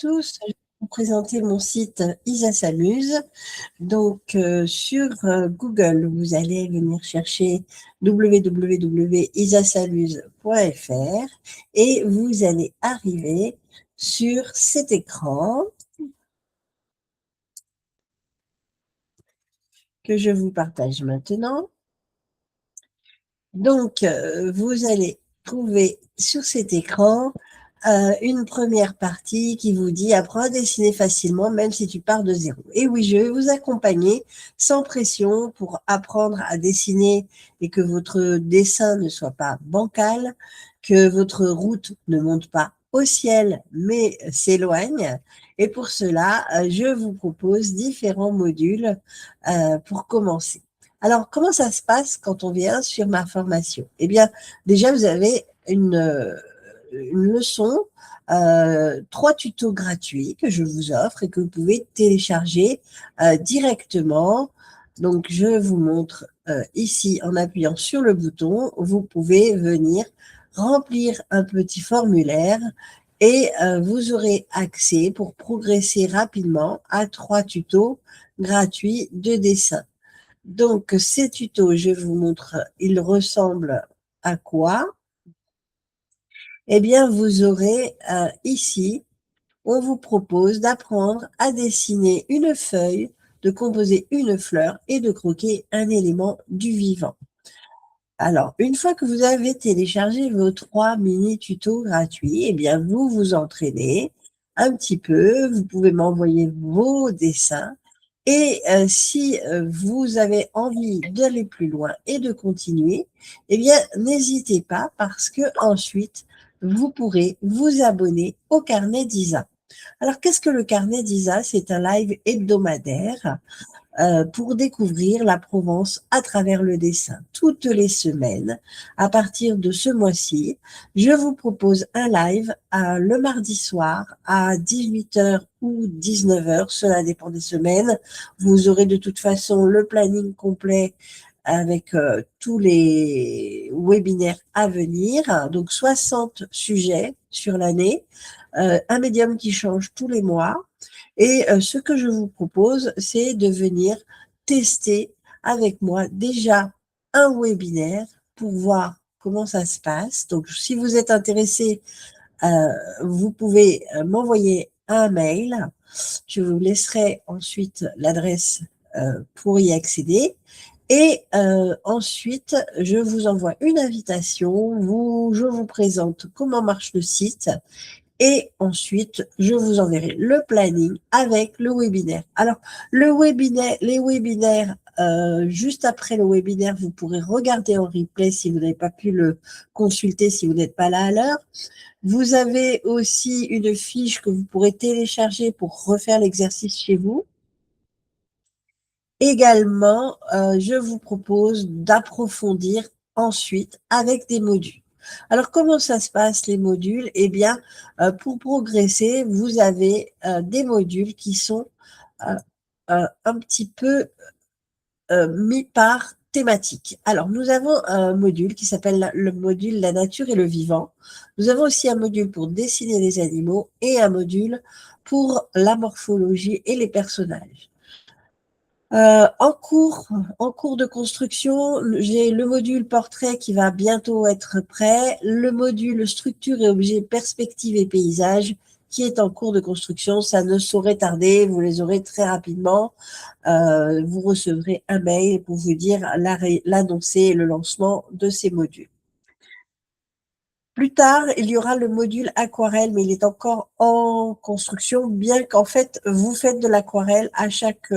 tous, je vais vous présenter mon site Isa s'amuse. Donc, sur Google, vous allez venir chercher www.isasamuse.fr et vous allez arriver sur cet écran que je vous partage maintenant. Donc, vous allez trouver sur cet écran une première partie qui vous dit apprends à dessiner facilement même si tu pars de zéro. Et oui, je vais vous accompagner sans pression pour apprendre à dessiner et que votre dessin ne soit pas bancal, que votre route ne monte pas au ciel mais s'éloigne. Et pour cela, je vous propose différents modules pour commencer. Alors, comment ça se passe quand on vient sur ma formation? Eh bien, déjà, vous avez une leçon, 3 tutos gratuits que je vous offre et que vous pouvez télécharger directement. Donc, je vous montre ici, en appuyant sur le bouton, vous pouvez venir remplir un petit formulaire et vous aurez accès pour progresser rapidement à 3 tutos gratuits de dessin. Donc, ces tutos, je vous montre, ils ressemblent à quoi? Eh bien, vous aurez ici, on vous propose d'apprendre à dessiner une feuille, de composer une fleur et de croquer un élément du vivant. Alors, une fois que vous avez téléchargé vos 3 mini-tutos gratuits, eh bien, vous vous entraînez un petit peu, vous pouvez m'envoyer vos dessins. Et si vous avez envie d'aller plus loin et de continuer, eh bien, n'hésitez pas parce que ensuite, vous pourrez vous abonner au carnet d'Isa. Alors, qu'est-ce que le carnet d'Isa? C'est un live hebdomadaire pour découvrir la Provence à travers le dessin. Toutes les semaines, à partir de ce mois-ci, je vous propose un live le mardi soir à 18h ou 19h, cela dépend des semaines. Vous aurez de toute façon le planning complet avec tous les webinaires à venir, donc 60 sujets sur l'année, un médium qui change tous les mois. Et ce que je vous propose, c'est de venir tester avec moi déjà un webinaire pour voir comment ça se passe. Donc, si vous êtes intéressé, vous pouvez m'envoyer un mail. Je vous laisserai ensuite l'adresse pour y accéder. Et ensuite, je vous envoie une invitation. Je vous présente comment marche le site. Et ensuite, je vous enverrai le planning avec le webinaire. Alors, les webinaires, juste après le webinaire, vous pourrez regarder en replay si vous n'avez pas pu le consulter, si vous n'êtes pas là à l'heure. Vous avez aussi une fiche que vous pourrez télécharger pour refaire l'exercice chez vous. Également, je vous propose d'approfondir ensuite avec des modules. Alors, comment ça se passe, les modules? Eh bien, pour progresser, vous avez des modules qui sont un petit peu mis par thématique. Alors, nous avons un module qui s'appelle le module La nature et le vivant. Nous avons aussi un module pour dessiner les animaux et un module pour la morphologie et les personnages. En cours de construction, j'ai le module portrait qui va bientôt être prêt, le module structure et objets, perspective et paysage qui est en cours de construction. Ça ne saurait tarder, vous les aurez très rapidement. Vous recevrez un mail pour vous dire l'annoncer et le lancement de ces modules. Plus tard, il y aura le module aquarelle, mais il est encore en construction, bien qu'en fait, vous faites de l'aquarelle à chaque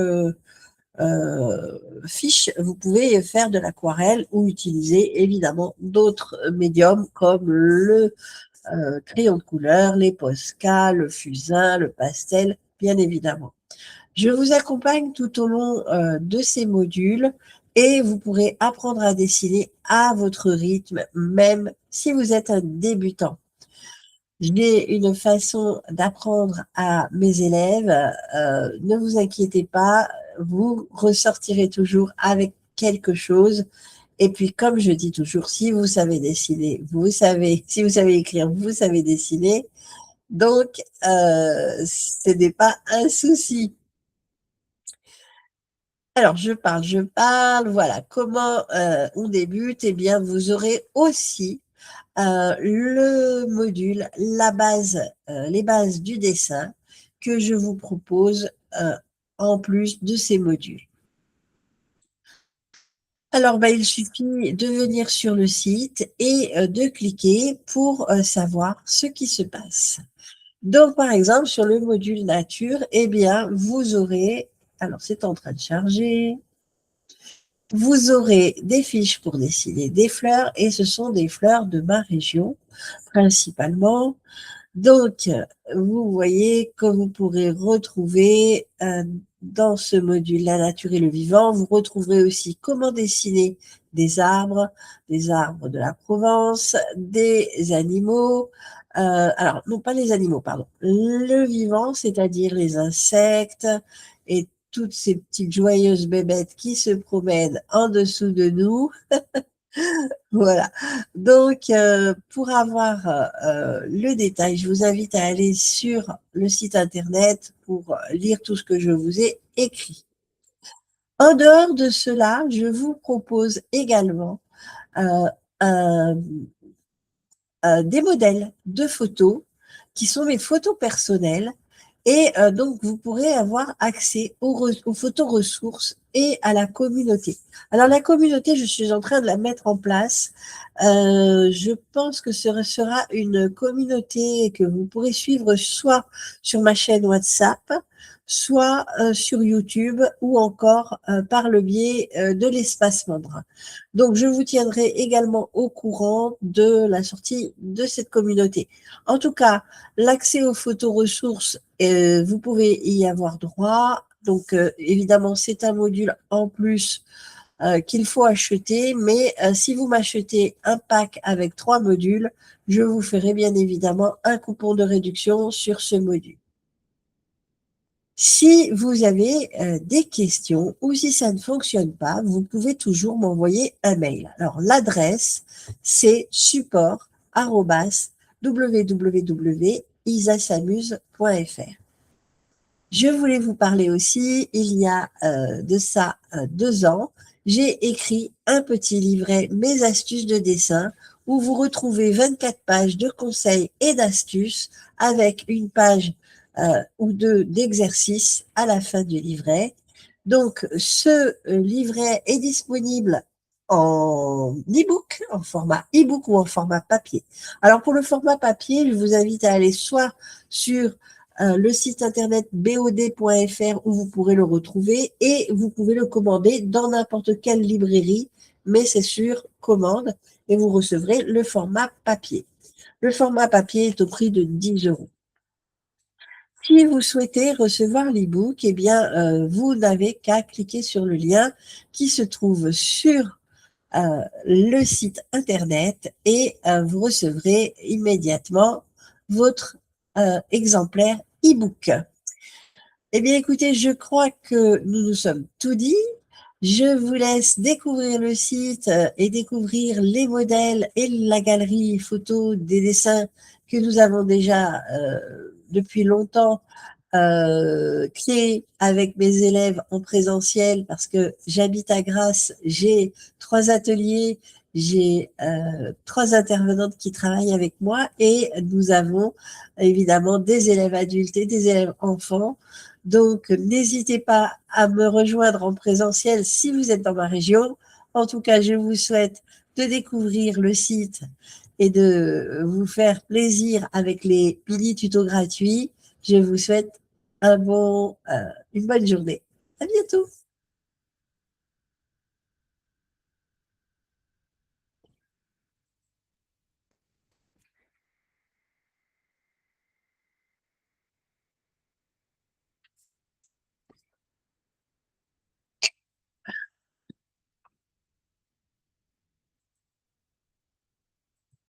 fiche, vous pouvez faire de l'aquarelle ou utiliser évidemment d'autres médiums comme le crayon de couleur, les Posca, le fusain, le pastel, bien évidemment. Je vous accompagne tout au long de ces modules et vous pourrez apprendre à dessiner à votre rythme, même si vous êtes un débutant. J'ai une façon d'apprendre à mes élèves. Ne vous inquiétez pas, vous ressortirez toujours avec quelque chose. Et puis, comme je dis toujours, si vous savez dessiner, vous savez, si vous savez écrire, vous savez dessiner. Donc, ce n'est pas un souci. Alors, je parle, voilà, comment on débute? Eh bien, vous aurez aussi le module, la base, les bases du dessin que je vous propose en plus de ces modules. Alors, bah, il suffit de venir sur le site et de cliquer pour savoir ce qui se passe. Donc, par exemple, sur le module nature, eh bien, vous aurez, alors c'est en train de charger, vous aurez des fiches pour dessiner des fleurs et ce sont des fleurs de ma région principalement. Donc, vous voyez que vous pourrez retrouver dans ce module La nature et le vivant, vous retrouverez aussi comment dessiner des arbres de la Provence, des animaux, alors non pas les animaux, pardon, le vivant, c'est-à-dire les insectes et toutes ces petites joyeuses bébêtes qui se promènent en dessous de nous. Voilà. Donc, pour avoir le détail, je vous invite à aller sur le site internet pour lire tout ce que je vous ai écrit. En dehors de cela, je vous propose également euh, un, des modèles de photos qui sont mes photos personnelles. Et donc, vous pourrez avoir accès aux photos ressources et à la communauté. Alors, la communauté, je suis en train de la mettre en place. Je pense que ce sera une communauté que vous pourrez suivre soit sur ma chaîne WhatsApp, soit sur YouTube ou encore par le biais de l'espace membre. Donc, je vous tiendrai également au courant de la sortie de cette communauté. En tout cas, l'accès aux photos ressources, vous pouvez y avoir droit. Donc, évidemment, c'est un module en plus qu'il faut acheter, mais si vous m'achetez un pack avec 3 modules, je vous ferai bien évidemment un coupon de réduction sur ce module. Si vous avez des questions ou si ça ne fonctionne pas, vous pouvez toujours m'envoyer un mail. Alors, l'adresse, c'est support@www.isasamuse.fr. Je voulais vous parler aussi, il y a de ça 2 ans, j'ai écrit un petit livret Mes astuces de dessin où vous retrouvez 24 pages de conseils et d'astuces avec une page ou deux d'exercices à la fin du livret. Donc, ce livret est disponible en e-book, en format e-book ou en format papier. Alors, pour le format papier, je vous invite à aller soit sur le site internet bod.fr où vous pourrez le retrouver et vous pouvez le commander dans n'importe quelle librairie, mais c'est sur commande et vous recevrez le format papier. Le format papier est au prix de 10 €. Si vous souhaitez recevoir l'e-book, eh bien, vous n'avez qu'à cliquer sur le lien qui se trouve sur le site internet et vous recevrez immédiatement votre exemplaire e-book. Eh bien, écoutez, je crois que nous nous sommes tout dit. Je vous laisse découvrir le site et découvrir les modèles et la galerie photo des dessins que nous avons déjà depuis longtemps créé avec mes élèves en présentiel parce que j'habite à Grasse, j'ai 3 ateliers, j'ai 3 intervenantes qui travaillent avec moi et nous avons évidemment des élèves adultes et des élèves enfants. Donc, n'hésitez pas à me rejoindre en présentiel si vous êtes dans ma région. En tout cas, je vous souhaite de découvrir le site et de vous faire plaisir avec les mini tutos gratuits. Je vous souhaite une bonne journée. À bientôt.